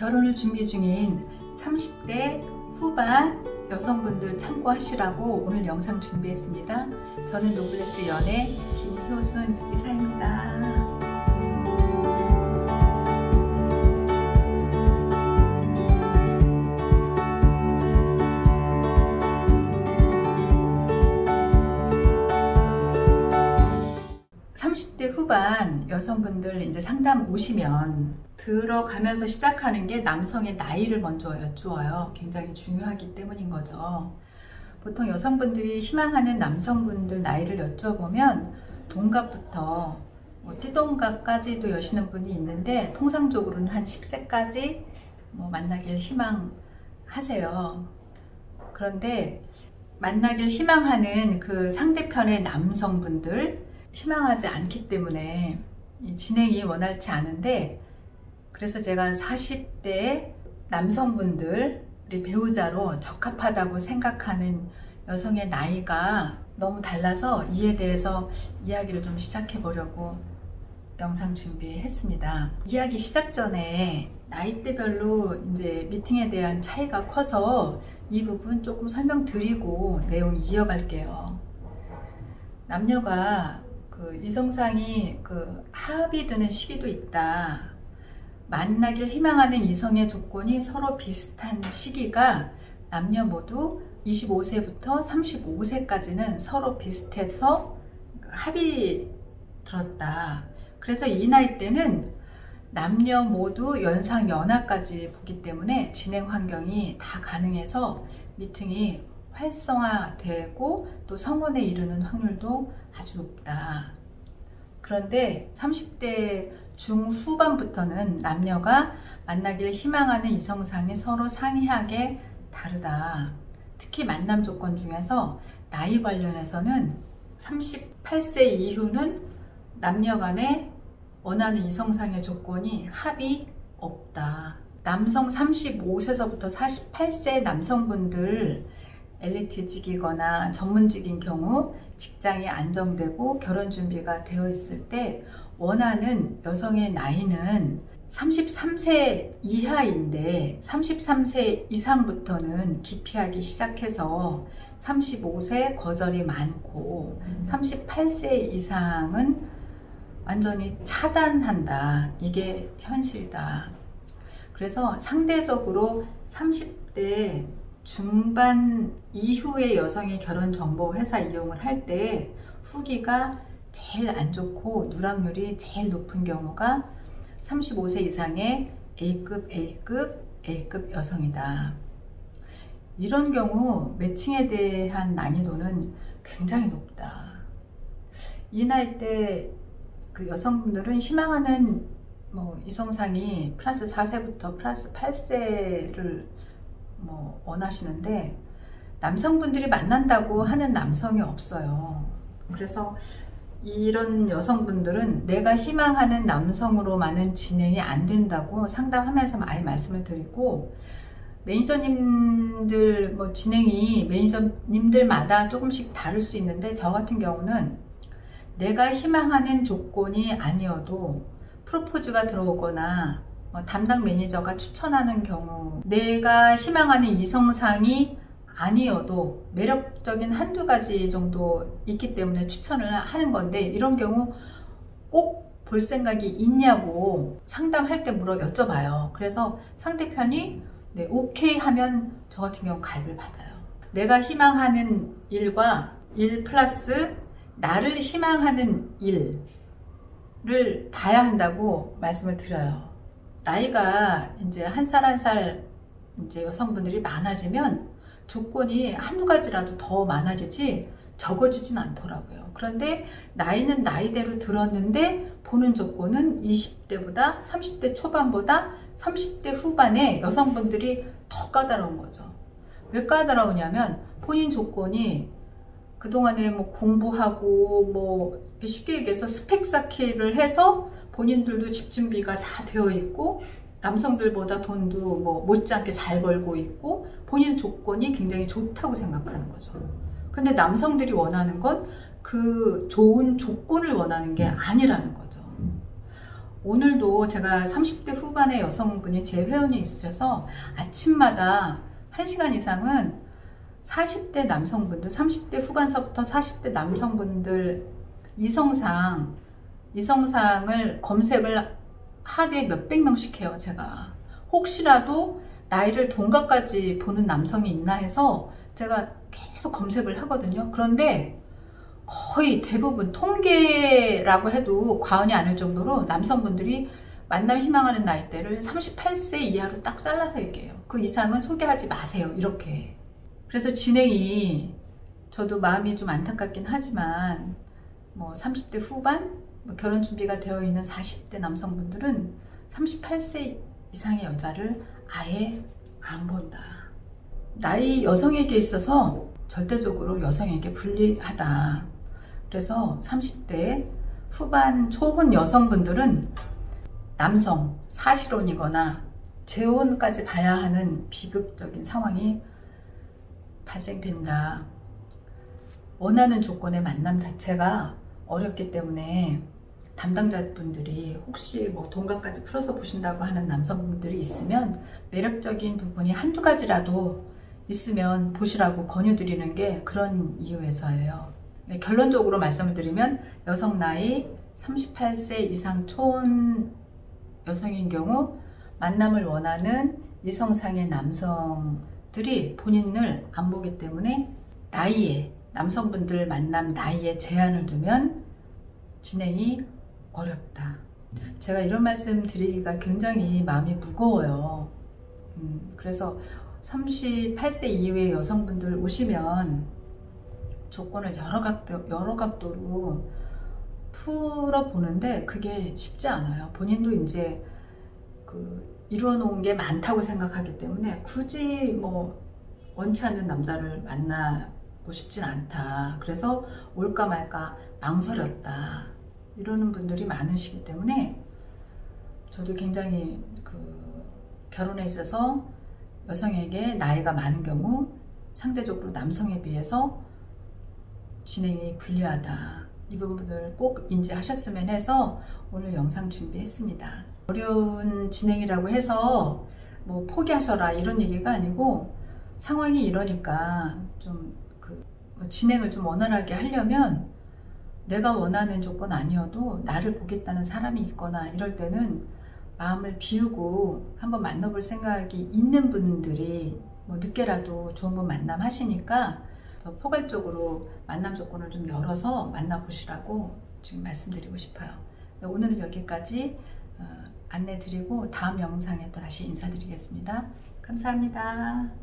결혼을 준비 중인 30대 후반 여성분들 참고하시라고 오늘 영상 준비했습니다. 저는 노블레스 연애 김효순 이사입니다. 후반 여성분들 이제 상담 오시면 들어가면서 시작하는 게 남성의 나이를 먼저 여쭈어요. 굉장히 중요하기 때문인 거죠. 보통 여성분들이 희망하는 남성분들 나이를 여쭤보면 동갑부터 띠동갑까지도 여시는 분이 있는데 통상적으로는 한 10세까지 만나길 희망하세요. 그런데 만나길 희망하는 그 상대편의 남성분들 희망하지 않기 때문에 진행이 원활치 않은데, 그래서 제가 40대 남성분들 우리 배우자로 적합하다고 생각하는 여성의 나이가 너무 달라서 이에 대해서 이야기를 좀 시작해 보려고 영상 준비했습니다. 이야기 시작 전에 나이대별로 이제 미팅에 대한 차이가 커서 이 부분 조금 설명드리고 내용 이어갈게요. 남녀가 이성상이 합이 드는 시기도 있다. 만나길 희망하는 이성의 조건이 서로 비슷한 시기가 남녀 모두 25세부터 35세까지는 서로 비슷해서 합이 들었다. 그래서 이 나이 때는 남녀 모두 연상 연하까지 보기 때문에 진행 환경이 다 가능해서 미팅이 활성화되고 또 성혼에 이르는 확률도 아주 높다. 그런데 30대 중후반부터는 남녀가 만나길 희망하는 이성상이 서로 상이하게 다르다. 특히 만남 조건 중에서 나이 관련해서는 38세 이후는 남녀 간에 원하는 이성상의 조건이 합이 없다. 남성 35세서부터 48세 남성분들 엘리트직이거나 전문직인 경우 직장이 안정되고 결혼 준비가 되어 있을 때 원하는 여성의 나이는 33세 이하인데 33세 이상부터는 기피하기 시작해서 35세 거절이 많고 38세 이상은 완전히 차단한다. 이게 현실이다. 그래서 상대적으로 30대 중반 이후의 여성의 결혼정보 회사 이용을 할 때 후기가 제일 안 좋고 누락률이 제일 높은 경우가 35세 이상의 A급 여성이다. 이런 경우 매칭에 대한 난이도는 굉장히 높다. 이 나이 때 그 여성분들은 희망하는 이성상이 플러스 4세부터 플러스 8세를 원하시는데 남성분들이 만난다고 하는 남성이 없어요. 그래서 이런 여성분들은 내가 희망하는 남성으로만은 진행이 안 된다고 상담하면서 많이 말씀을 드리고, 매니저님들 진행이 매니저님들마다 조금씩 다를 수 있는데 저 같은 경우는 내가 희망하는 조건이 아니어도 프로포즈가 들어오거나 담당 매니저가 추천하는 경우 내가 희망하는 이성상이 아니어도 매력적인 한두 가지 정도 있기 때문에 추천을 하는 건데, 이런 경우 꼭 볼 생각이 있냐고 상담할 때 여쭤봐요. 그래서 상대편이 네, 오케이 하면 저 같은 경우 가입을 받아요. 내가 희망하는 일과 일 플러스 나를 희망하는 일을 봐야 한다고 말씀을 드려요. 나이가 이제 한 살 한 살 이제 여성분들이 많아지면 조건이 한두 가지라도 더 많아지지 적어지진 않더라고요. 그런데 나이는 나이대로 들었는데 보는 조건은 20대보다 30대 초반보다 30대 후반에 여성분들이 더 까다로운 거죠. 왜 까다로우냐면 본인 조건이 그동안에 공부하고 쉽게 얘기해서 스펙 쌓기를 해서 본인들도 집 준비가 다 되어 있고 남성들보다 돈도 못지않게 잘 벌고 있고 본인 조건이 굉장히 좋다고 생각하는 거죠. 근데 남성들이 원하는 건 그 좋은 조건을 원하는 게 아니라는 거죠. 오늘도 제가 30대 후반의 여성분이 제 회원이 있으셔서 아침마다 1시간 이상은 40대 남성분들, 30대 후반서부터 40대 남성분들 이성상을 검색을 하루에 몇백 명씩 해요. 제가 혹시라도 나이를 동갑까지 보는 남성이 있나 해서 제가 계속 검색을 하거든요. 그런데 거의 대부분, 통계라고 해도 과언이 아닐 정도로 남성분들이 만남 희망하는 나이대를 38세 이하로 딱 잘라서 얘기해요. 그 이상은 소개하지 마세요, 이렇게. 그래서 진행이, 저도 마음이 좀 안타깝긴 하지만 뭐 30대 후반, 뭐 결혼 준비가 되어 있는 40대 남성분들은 38세 이상의 여자를 아예 안 본다. 나이 여성에게 있어서 절대적으로 여성에게 불리하다. 그래서 30대 후반 초혼 여성분들은 남성, 사실혼이거나 재혼까지 봐야 하는 비극적인 상황이 발생된다. 원하는 조건의 만남 자체가 어렵기 때문에 담당자분들이 혹시 뭐 동갑까지 풀어서 보신다고 하는 남성분들이 있으면 매력적인 부분이 한두 가지라도 있으면 보시라고 권유드리는 게 그런 이유에서예요. 결론적으로 말씀을 드리면 여성 나이 38세 이상 초혼 여성인 경우 만남을 원하는 이성상의 남성들이 본인을 안 보기 때문에 남성분들 만남 나이에 제한을 두면 진행이 어렵다. 제가 이런 말씀 드리기가 굉장히 마음이 무거워요. 그래서 38세 이후의 여성분들 오시면 조건을 여러 각도로 풀어보는데 그게 쉽지 않아요. 본인도 이제 이루어 놓은 게 많다고 생각하기 때문에 굳이 뭐 원치 않는 남자를 만나고 싶진 않다. 그래서 올까 말까 망설였다. 이러는 분들이 많으시기 때문에 저도 굉장히 결혼에 있어서 여성에게 나이가 많은 경우 상대적으로 남성에 비해서 진행이 불리하다. 이 부분들 꼭 인지하셨으면 해서 오늘 영상 준비했습니다. 어려운 진행이라고 해서 뭐 포기하셔라 이런 얘기가 아니고 상황이 이러니까 좀 진행을 좀 원활하게 하려면 내가 원하는 조건 아니어도 나를 보겠다는 사람이 있거나 이럴 때는 마음을 비우고 한번 만나볼 생각이 있는 분들이 뭐 늦게라도 좋은 분 만남하시니까 더 포괄적으로 만남 조건을 좀 열어서 만나보시라고 지금 말씀드리고 싶어요. 오늘은 여기까지 안내 드리고 다음 영상에 또 다시 인사드리겠습니다. 감사합니다.